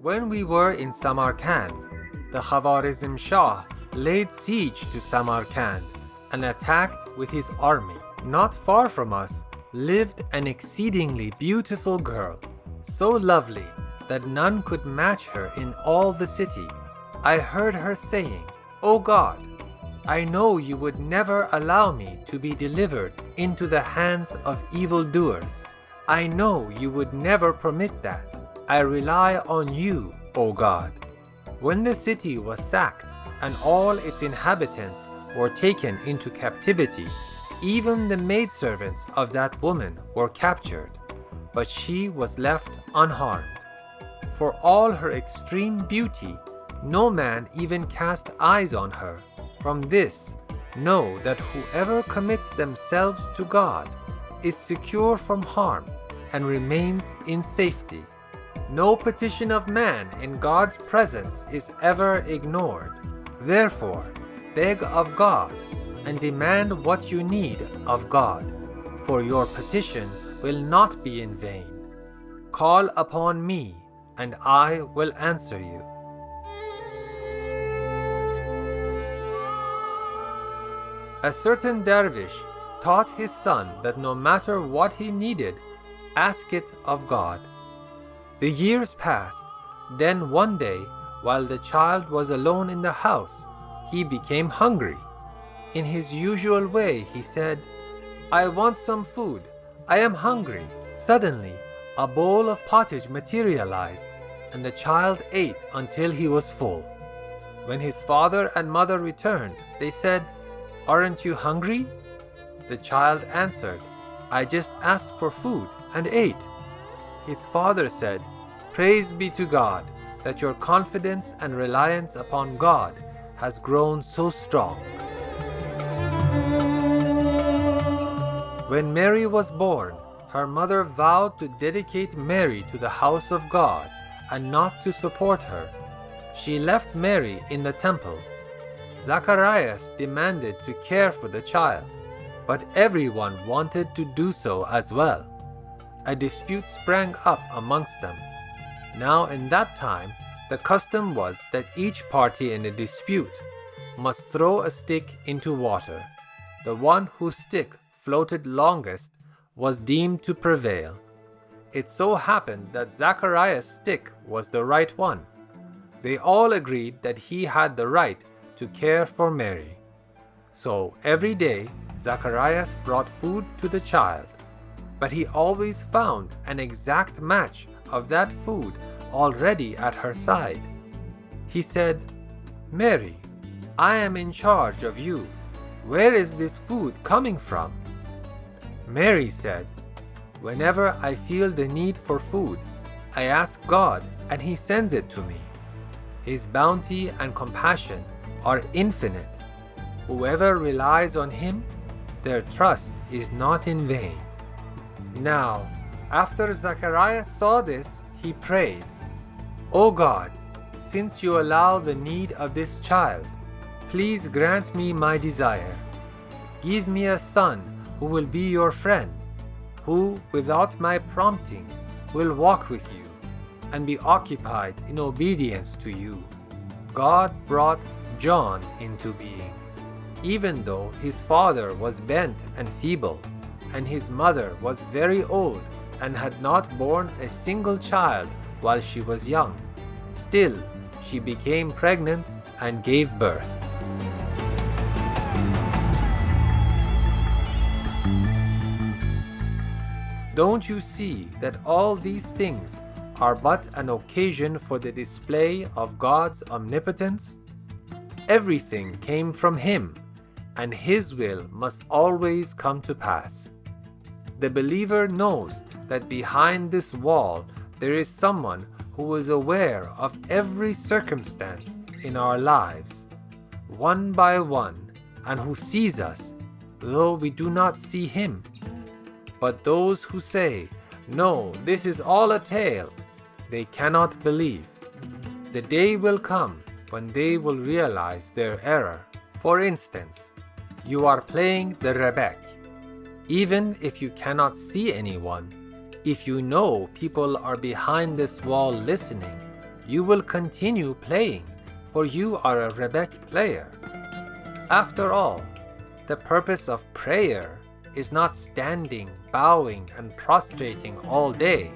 When we were in Samarkand, the Khwarizm Shah laid siege to Samarkand and attacked with his army. Not far from us lived an exceedingly beautiful girl, so lovely that none could match her in all the city. I heard her saying, "O God, I know you would never allow me to be delivered into the hands of evildoers. I know you would never permit that. I rely on you, O God." When the city was sacked and all its inhabitants were taken into captivity, even the maidservants of that woman were captured, but she was left unharmed. For all her extreme beauty, no man even cast eyes on her. From this, know that whoever commits themselves to God is secure from harm and remains in safety. No petition of man in God's presence is ever ignored. Therefore, beg of God and demand what you need of God, for your petition will not be in vain. Call upon me, and I will answer you. A certain dervish taught his son that no matter what he needed, ask it of God. The years passed. Then one day, while the child was alone in the house, he became hungry. In his usual way, he said, "I want some food. I am hungry." Suddenly, a bowl of pottage materialized, and the child ate until he was full. When his father and mother returned, they said, "Aren't you hungry?" The child answered, "I just asked for food and ate." His father said, "Praise be to God that your confidence and reliance upon God has grown so strong." When Mary was born, her mother vowed to dedicate Mary to the house of God and not to support her. She left Mary in the temple. Zacharias demanded to care for the child, but everyone wanted to do so as well. A dispute sprang up amongst them. Now in that time, the custom was that each party in a dispute must throw a stick into water. The one whose stick floated longest was deemed to prevail. It so happened that Zacharias' stick was the right one. They all agreed that he had the right to care for Mary. So every day, Zacharias brought food to the child, but he always found an exact match of that food already at her side. He said, "Mary, I am in charge of you. Where is this food coming from?" Mary said, "Whenever I feel the need for food, I ask God and He sends it to me. His bounty and compassion are infinite. Whoever relies on Him, their trust is not in vain." Now, after Zacharias saw this, he prayed, "O God, since you allow the need of this child, please grant me my desire. Give me a son who will be your friend, who, without my prompting, will walk with you and be occupied in obedience to you." God brought John into being. Even though his father was bent and feeble, and his mother was very old and had not borne a single child while she was young, still she became pregnant and gave birth. Don't you see that all these things are but an occasion for the display of God's omnipotence? Everything came from Him, and His will must always come to pass. The believer knows that behind this wall there is someone who is aware of every circumstance in our lives, one by one, and who sees us, though we do not see Him. But those who say, "No, this is all a tale," they cannot believe. The day will come when they will realize their error. For instance, you are playing the rebec. Even if you cannot see anyone, if you know people are behind this wall listening, you will continue playing, for you are a rebec player. After all, the purpose of prayer is not standing, bowing, and prostrating all day.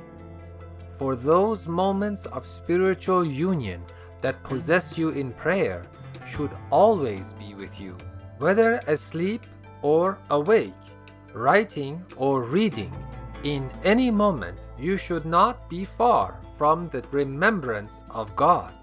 For those moments of spiritual union that possess you in prayer should always be with you. Whether asleep or awake, writing or reading, in any moment you should not be far from the remembrance of God.